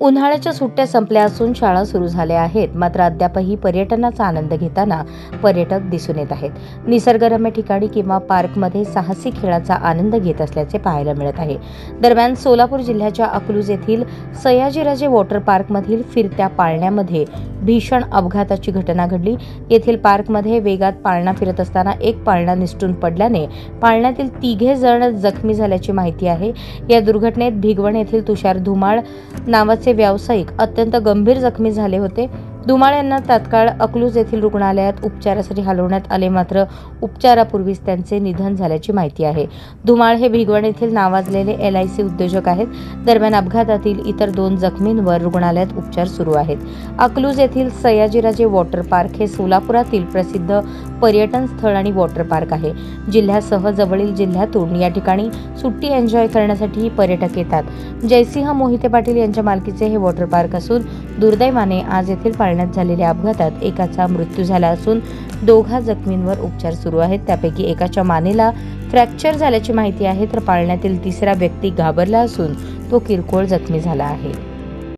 उन्हाळ्याच्या सुट्ट्या संपल्या असून शाळा सुरू झाल्या आहेत, मात्र अद्यापही पर्यटनाचा आनंद घेताना पर्यटक दिसून येत आहेत. निसर्गरम्य ठिकाणी किंवा पार्कमध्ये साहसी खेळाचा आनंद घेत असल्याचे पाहायला मिळत आहे. दरम्यान सोलापूर जिल्ह्याच्या अकलूज येथील सयाजीराजे वॉटर पार्कमधील फिरत्या पाळण्यामध्ये भीषण अपघाताची घटना घडली. येथील पार्कमध्ये वेगात पाळणा फिरत असताना एक पाळणा निसटून पडल्याने पाळण्यातील 3 जण जखमी झाल्याची माहिती आहे. या दुर्घटनेत भिगवण येथील तुषार धुमाळ नावाचे व्यावसायिक अत्यंत गंभीर जखमी झाले होते. धुमाळ यांना तात्काळ अकलूज येथील रुग्णालयात उपचारासाठी हलवण्यात आले, मात्र उपचारापूर्वीच त्यांचे निधन झाल्याची माहिती आहे. धुमाळ हे भिगवण येथील नावाजलेले LIC उद्योजक आहेत. दरम्यान अपघातातील इतर 2 जखमींवर रुग्णालयात उपचार सुरू आहेत. अकलूज येथील सयाजीराजे वॉटर पार्क हे सोलापुरातील प्रसिद्ध पर्यटन स्थळ आणि वॉटर पार्क आहे. जिल्ह्यासह जवळील जिल्ह्यातून या ठिकाणी सुट्टी एन्जॉय करण्यासाठी पर्यटक येतात. जयसिंह मोहिते पाटील यांच्या मालकीचे हे वॉटर पार्क असून दुर्दैवाने आज येथील पाळण्यात झालेल्या अपघातात एकाचा मृत्यू झाला असून 2 जखमींवर उपचार सुरू आहेत. त्यापैकी एकाच्या मानेला फ्रॅक्चर झाल्याची माहिती आहे, तर पाळण्यातील 3रा व्यक्ती घाबरला असून तो किरकोळ जखमी झाला आहे.